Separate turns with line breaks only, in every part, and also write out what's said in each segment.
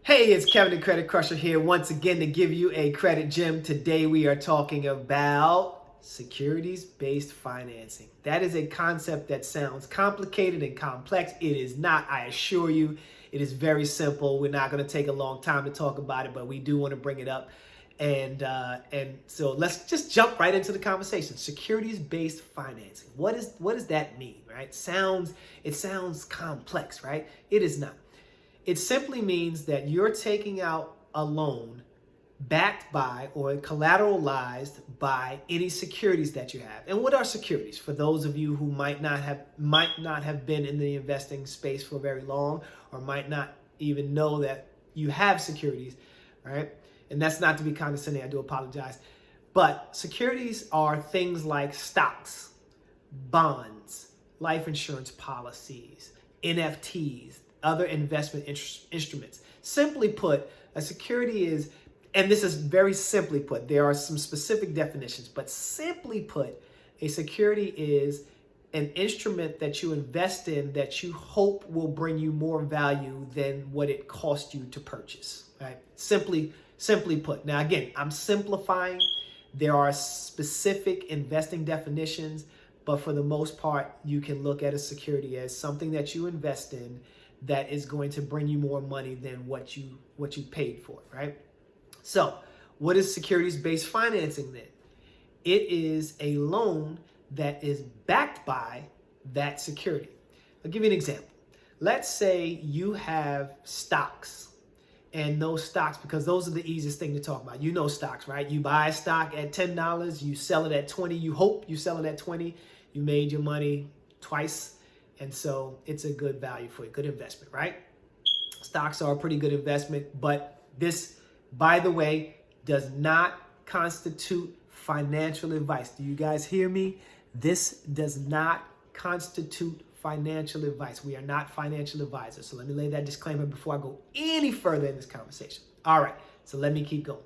Hey, it's Kevin the Credit Crusher here once again to give you a credit gem. Today we are talking about securities-based financing. That is a concept that sounds complicated and complex. It is not, I assure you. It is very simple. We're not going to take a long time to talk about it, but we do want to bring it up. And so let's just jump right into the conversation. Securities-based financing. What does that mean, right? It sounds complex, right? It is not. It simply means that you're taking out a loan backed by or collateralized by any securities that you have. And what are securities? For those of you who might not have been in the investing space for very long, or might not even know that you have securities, right? And that's not to be condescending, I do apologize. But securities are things like stocks, bonds, life insurance policies, NFTs, other investment instruments. Simply put, a security is, and this is very simply put, there are some specific definitions, but simply put, a security is an instrument that you invest in that you hope will bring you more value than what it cost you to purchase, right? Simply put. Now, again, I'm simplifying. There are specific investing definitions, but for the most part, you can look at a security as something that you invest in that is going to bring you more money than what you paid for, right? So what is securities-based financing then? It is a loan that is backed by that security. I'll give you an example. Let's say you have stocks, and those stocks, because those are the easiest thing to talk about. You know stocks, right? You buy a stock at $10, you sell it at 20, you hope you sell it at 20, you made your money twice. And so it's a good value for a good investment, right? Stocks are a pretty good investment, but this, by the way, does not constitute financial advice. Do you guys hear me? This does not constitute financial advice. We are not financial advisors. So let me lay that disclaimer before I go any further in this conversation. All right, so let me keep going.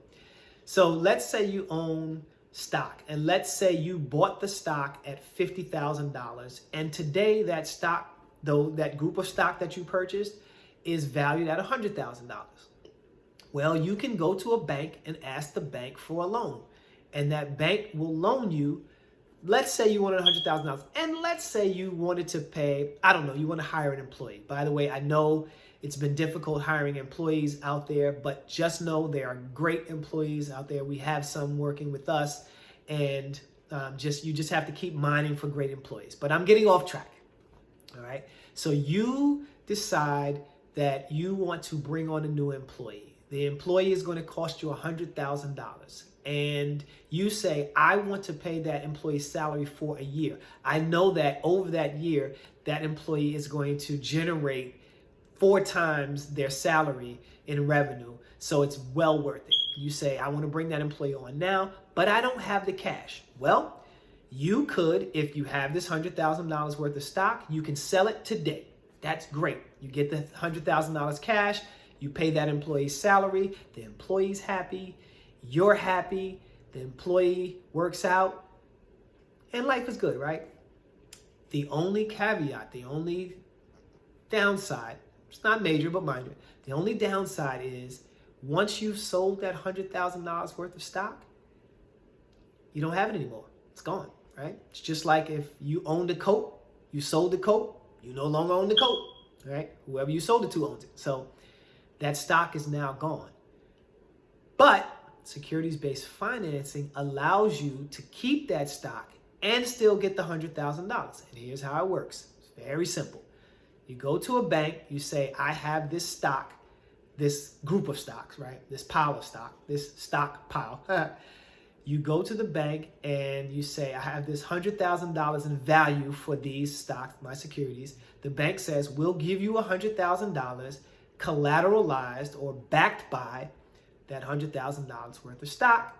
So let's say you own stock, and let's say you bought the stock at $50,000, and today that stock, though, that group of stock that you purchased is valued at $100,000. Well, you can go to a bank and ask the bank for a loan, and that bank will loan you. Let's say you wanted $100,000, and let's say you wanted to pay, I don't know, you want to hire an employee. By the way, I know it's been difficult hiring employees out there, but just know there are great employees out there. We have some working with us, and you just have to keep mining for great employees. But I'm getting off track. All right. So you decide that you want to bring on a new employee. The employee is going to cost you $100,000. And you say, I want to pay that employee's salary for a year. I know that over that year, that employee is going to generate 4 times their salary in revenue. So it's well worth it. You say, I want to bring that employee on now, but I don't have the cash. Well, you could, if you have this $100,000 worth of stock, you can sell it today. That's great. You get the $100,000 cash, you pay that employee's salary, the employee's happy, you're happy, the employee works out, and life is good, right? The only caveat, the only downside, it's not major, but minor. The only downside is once you've sold that $100,000 worth of stock, you don't have it anymore. It's gone, right? It's just like if you owned a coat, you sold the coat, you no longer own the coat, right? Whoever you sold it to owns it. So that stock is now gone. But securities-based financing allows you to keep that stock and still get the $100,000. And here's how it works. It's very simple. You go to a bank, you say, I have this stock, this group of stocks, right? This pile of stock, this stock pile. You go to the bank and you say, I have this $100,000 in value for these stocks, my securities. The bank says, we'll give you $100,000 collateralized or backed by that $100,000 worth of stock.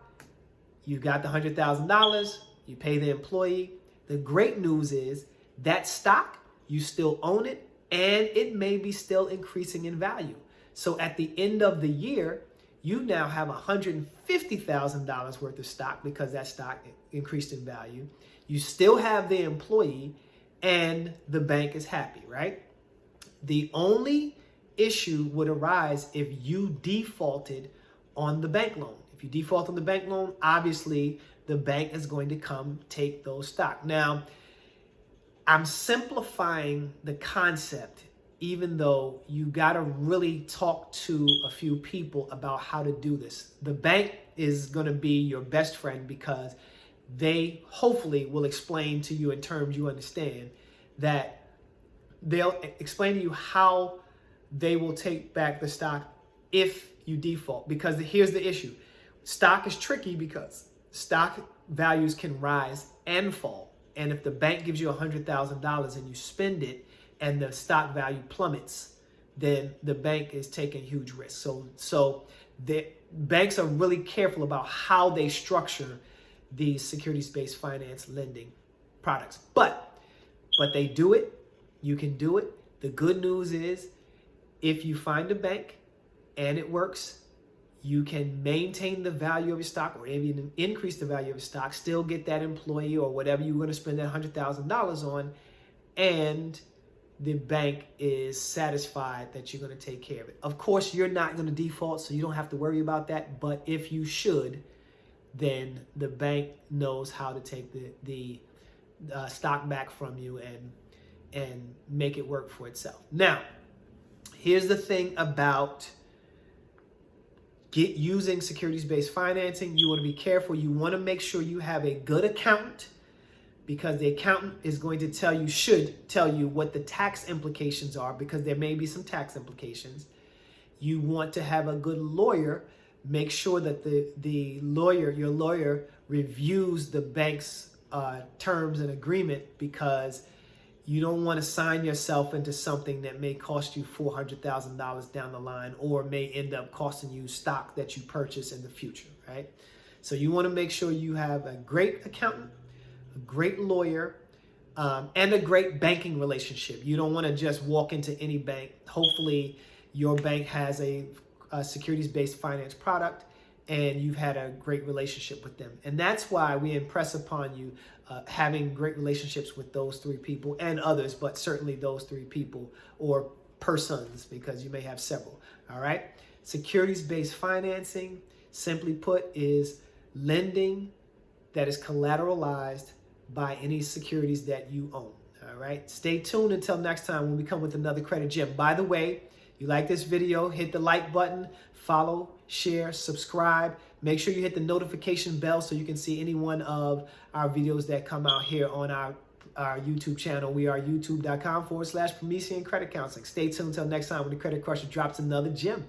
You got the $100,000, you pay the employee. The great news is that stock, you still own it, and it may be still increasing in value. So at the end of the year, you now have $150,000 worth of stock because that stock increased in value. You still have the employee, and the bank is happy, right? The only issue would arise if you defaulted on the bank loan. If you default on the bank loan, obviously the bank is going to come take those stock. Now, I'm simplifying the concept, even though you got to really talk to a few people about how to do this. The bank is going to be your best friend because they hopefully will explain to you in terms you understand, that they'll explain to you how they will take back the stock if you default. Because here's the issue. Stock is tricky because stock values can rise and fall. And if the bank gives you $100,000 and you spend it and the stock value plummets, then the bank is taking huge risks. So the banks are really careful about how they structure these securities-based finance lending products. But they do it. You can do it. The good news is if you find a bank and it works, you can maintain the value of your stock or even increase the value of your stock, still get that employee or whatever you're going to spend that $100,000 on, and the bank is satisfied that you're going to take care of it. Of course, you're not going to default, so you don't have to worry about that. But if you should, then the bank knows how to take the stock back from you and make it work for itself. Now, here's the thing about using securities-based financing. You want to be careful. You want to make sure you have a good accountant, because the accountant is going to should tell you what the tax implications are, because there may be some tax implications. You want to have a good lawyer. Make sure that your lawyer reviews the bank's terms and agreement, because you don't want to sign yourself into something that may cost you $400,000 down the line, or may end up costing you stock that you purchase in the future, right? So you want to make sure you have a great accountant, a great lawyer, and a great banking relationship. You don't want to just walk into any bank. Hopefully your bank has a securities-based finance product and you've had a great relationship with them. And that's why we impress upon you having great relationships with those three people and others, but certainly those three people or persons, because you may have several. All right. Securities-based financing, simply put, is lending that is collateralized by any securities that you own. All right. Stay tuned until next time when we come with another credit gem. By the way, you like this video, hit the like button, follow, share, subscribe. Make sure you hit the notification bell so you can see any one of our videos that come out here on our YouTube channel. We are youtube.com/Promethean Credit Counseling. Stay tuned until next time when the Credit Crusher drops another gem.